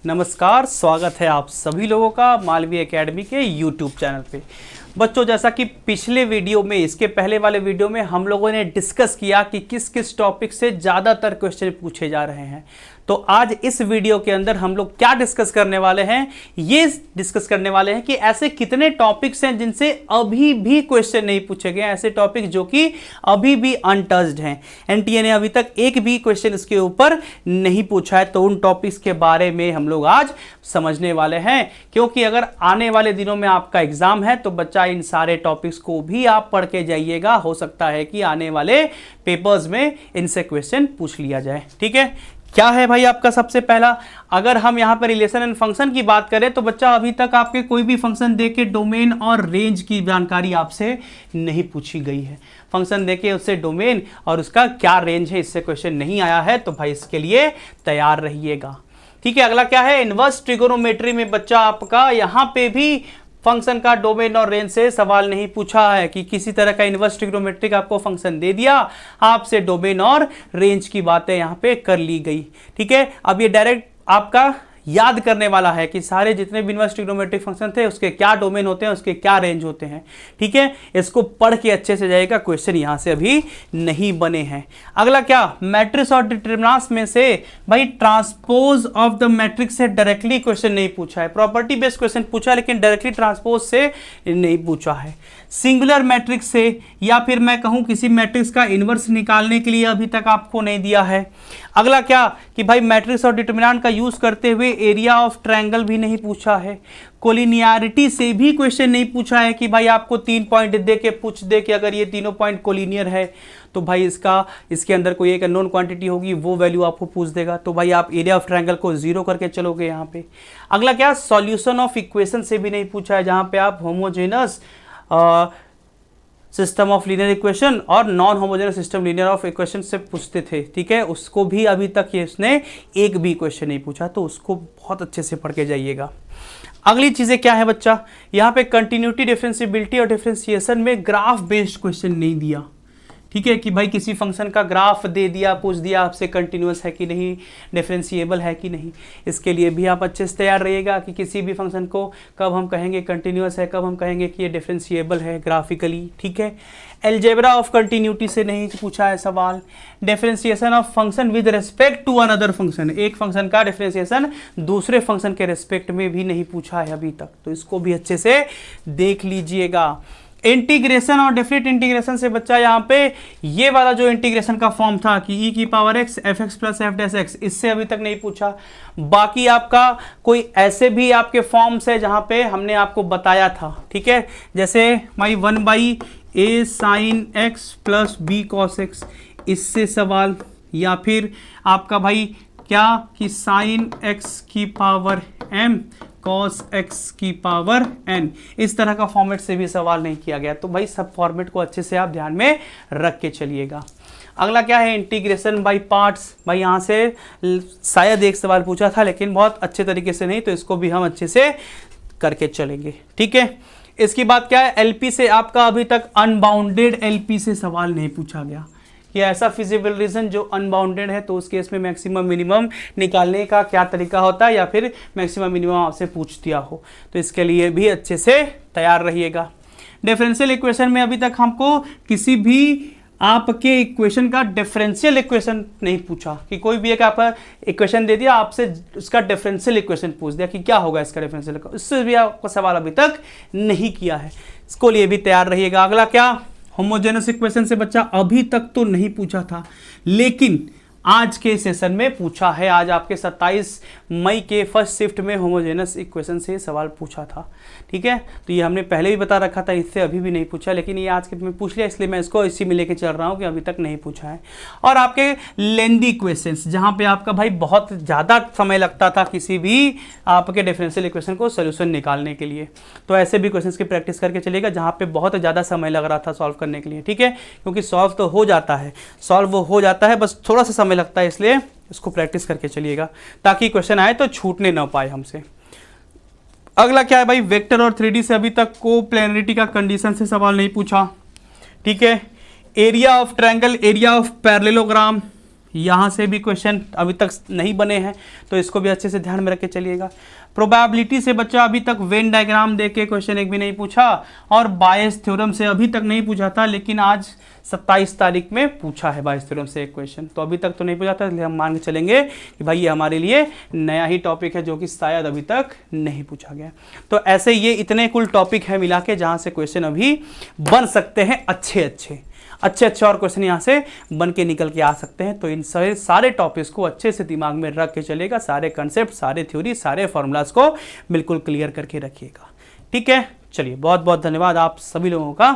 नमस्कार, स्वागत है आप सभी लोगों का मालवी एकेडमी के यूट्यूब चैनल पे। बच्चों, जैसा कि पिछले वीडियो में, इसके पहले वाले वीडियो में हम लोगों ने डिस्कस किया कि किस किस टॉपिक से ज़्यादातर क्वेश्चन पूछे जा रहे हैं, तो आज इस वीडियो के अंदर हम लोग क्या डिस्कस करने वाले हैं, ये डिस्कस करने वाले हैं कि ऐसे कितने टॉपिक्स हैं जिनसे अभी भी क्वेश्चन नहीं पूछे गए, ऐसे टॉपिक जो कि अभी भी अनटच्ड हैं, एनटीए ने अभी तक एक भी क्वेश्चन इसके ऊपर नहीं पूछा है। तो उन टॉपिक्स के बारे में हम लोग आज समझने वाले हैं, क्योंकि अगर आने वाले दिनों में आपका एग्जाम है तो बच्चा इन सारे टॉपिक्स को भी आप पढ़ के जाइएगा। हो सकता है कि आने वाले पेपर्स में इनसे क्वेश्चन पूछ लिया जाए। ठीक है, क्या है भाई आपका सबसे पहला, अगर हम यहाँ पर रिलेशन एंड फंक्शन की बात करें तो बच्चा अभी तक आपके कोई भी फंक्शन देके डोमेन और रेंज की जानकारी आपसे नहीं पूछी गई है। फंक्शन देके उससे डोमेन और उसका क्या रेंज है, इससे क्वेश्चन नहीं आया है, तो भाई इसके लिए तैयार रहिएगा। ठीक है, अगला क्या है, इनवर्स ट्रिगोनोमेट्री में बच्चा आपका यहाँ पे भी फंक्शन का डोमेन और रेंज से सवाल नहीं पूछा है कि किसी तरह का इनवर्स ट्रिग्नोमेट्रिक आपको फंक्शन दे दिया, आपसे डोमेन और रेंज की बातें यहाँ पे कर ली गई। ठीक है, अब ये डायरेक्ट आपका याद करने वाला है कि सारे जितने भी इनवर्स ट्रिग्नोमेट्रिक फंक्शन थे उसके क्या डोमेन होते हैं, उसके क्या रेंज होते हैं। ठीक है, इसको पढ़ के अच्छे से जाएगा, क्वेश्चन यहां से अभी नहीं बने हैं। अगला क्या, मैट्रिक्स और डिटरमिनेंट्स में से भाई ट्रांसपोज ऑफ द मैट्रिक्स से डायरेक्टली क्वेश्चन नहीं पूछा है, प्रॉपर्टी बेस्ड क्वेश्चन पूछा है लेकिन डायरेक्टली ट्रांसपोज से नहीं पूछा है। सिंगुलर मैट्रिक्स से या फिर मैं कहूं किसी मैट्रिक्स का इनवर्स निकालने के लिए अभी तक आपको नहीं दिया है। अगला क्या कि भाई मैट्रिक्स और डिटरमिनेंट का यूज करते हुए एरिया ऑफ ट्रायंगल भी नहीं पूछा है। कोलिनियरिटी से भी क्वेश्चन नहीं पूछा है कि भाई आपको 3 पॉइंट दे के पूछ दे कि अगर ये तीनों पॉइंट कोलिनियर है तो भाई इसके अंदर कोई एक अननोन क्वांटिटी होगी, वो वैल्यू आपको पूछ देगा, तो भाई आप एरिया ऑफ ट्रायंगल को 0 करके चलोगे यहाँ पे। अगला क्या, सॉल्यूशन ऑफ इक्वेशन से भी नहीं पूछा है, जहाँ पे आप homogeneous system of linear equation और non homogeneous system linear of equation से पूछते थे। ठीक है, उसको भी अभी तक ये उसने एक भी क्वेश्चन नहीं पूछा, तो उसको बहुत अच्छे से पढ़ के जाइएगा। अगली चीजें क्या है बच्चा, यहाँ पे कंटिन्यूटी, डिफरेंशिएबिलिटी और डिफरेंशिएशन में ग्राफ बेस्ड क्वेश्चन नहीं दिया। ठीक है, कि भाई किसी फंक्शन का ग्राफ दे दिया, पूछ दिया आपसे कंटिन्यूअस है कि नहीं, डिफरेंशिएबल है कि नहीं, इसके लिए भी आप अच्छे से तैयार रहिएगा कि किसी भी फंक्शन को कब हम कहेंगे कंटिन्यूअस है, कब हम कहेंगे कि ये डिफरेंशिएबल है ग्राफिकली। ठीक है, अलजेब्रा ऑफ कंटिन्यूटी से नहीं पूछा है सवाल। Differentiation of function with respect to another function, एक फंक्शन का डिफरेंशिएशन दूसरे फंक्शन के रिस्पेक्ट में भी नहीं पूछा है अभी तक, तो इसको भी अच्छे से देख लीजिएगा। इंटीग्रेशन और डेफिनेट इंटीग्रेशन से बच्चा यहाँ पे ये वाला जो इंटीग्रेशन का फॉर्म था कि e की power x fx plus F dash x, इससे अभी तक नहीं पूछा। बाकी आपका कोई ऐसे भी आपके फॉर्म्स है जहाँ पे हमने आपको बताया था। ठीक है, जैसे भाई 1/a sine x plus b cos x, इससे सवाल, या फिर आपका भाई क्या कि साइन x की पावर m cos x की पावर n, इस तरह का फॉर्मेट से भी सवाल नहीं किया गया, तो भाई सब फॉर्मेट को अच्छे से आप ध्यान में रख के चलिएगा। अगला क्या है, इंटीग्रेशन बाय पार्ट्स, भाई यहाँ से शायद एक सवाल पूछा था लेकिन बहुत अच्छे तरीके से नहीं, तो इसको भी हम अच्छे से करके चलेंगे। ठीक है, इसकी बात क्या है, एलपी से आपका अभी तक अनबाउंडेड एलपी से सवाल नहीं पूछा गया कि ऐसा फिजिबल रीजन जो अनबाउंडेड है, तो उस केस में मैक्सिमम मिनिमम निकालने का क्या तरीका होता है, या फिर मैक्सिमम मिनिमम आपसे पूछ दिया हो, तो इसके लिए भी अच्छे से तैयार रहिएगा। डिफरेंशियल इक्वेशन में अभी तक हमको किसी भी आपके इक्वेशन का डिफरेंशियल इक्वेशन नहीं पूछा कि कोई भी एक आपका इक्वेशन दे दिया, आपसे उसका डिफरेंशियल इक्वेशन पूछ दिया कि क्या होगा इसका डिफरेंशियल, इससे भी आपका सवाल अभी तक नहीं किया है, इसको लिए भी तैयार रहिएगा। अगला क्या, होमोजेनस इक्वेशन से बच्चा अभी तक तो नहीं पूछा था, लेकिन आज के सेशन में पूछा है। आज आपके 27 मई के फर्स्ट शिफ्ट में होमोजेनस इक्वेशन से सवाल पूछा था। ठीक है, तो ये हमने पहले भी बता रखा था, इससे अभी भी नहीं पूछा, लेकिन ये आज के में पूछ लिया, इसलिए मैं इसको इसी में लेके चल रहा हूँ कि अभी तक नहीं पूछा है। और आपके लेंदी क्वेश्चंस, जहाँ पे आपका भाई बहुत ज़्यादा समय लगता था किसी भी आपके डिफरेंशियल इक्वेशन को सोल्यूशन निकालने के लिए, तो ऐसे भी क्वेश्चंस की प्रैक्टिस करके चलेगा जहाँ पे बहुत ज़्यादा समय लग रहा था सॉल्व करने के लिए। ठीक है, क्योंकि सॉल्व तो हो जाता है, सॉल्व वो हो जाता है, बस थोड़ा सा समय लगता है, इसलिए इसको प्रैक्टिस करके चलिएगा ताकि क्वेश्चन आए तो छूटने ना पाए हमसे। अगला क्या है भाई, वेक्टर और 3D से अभी तक कोप्लेनरिटी का कंडीशन से सवाल नहीं पूछा। ठीक है, area of triangle, area of parallelogram, यहाँ से भी क्वेश्चन अभी तक नहीं बने हैं, तो इसको भी अच्छे से ध्यान में रख के चलिएगा। प्रोबेबिलिटी से बच्चा अभी तक वेन डायग्राम दे के क्वेश्चन एक भी नहीं पूछा, और बायस थ्योरम से अभी तक नहीं पूछा था, लेकिन आज 27 तारीख में पूछा है बायस थ्योरम से एक क्वेश्चन। तो अभी तक तो नहीं पूछा था, इसलिए हम मान के चलेंगे कि भाई ये हमारे लिए नया ही टॉपिक है जो कि शायद अभी तक नहीं पूछा गया। तो ऐसे ये इतने कुल टॉपिक हैं मिला के जहाँ से क्वेश्चन अभी बन सकते हैं अच्छे और क्वेश्चन यहाँ से बन के निकल के आ सकते हैं। तो इन सारे टॉपिक्स को अच्छे से दिमाग में रख के चलेगा, सारे कंसेप्ट, सारे थ्योरी, सारे फॉर्मूलाज को बिल्कुल क्लियर करके रखिएगा। ठीक है, चलिए बहुत बहुत धन्यवाद आप सभी लोगों का।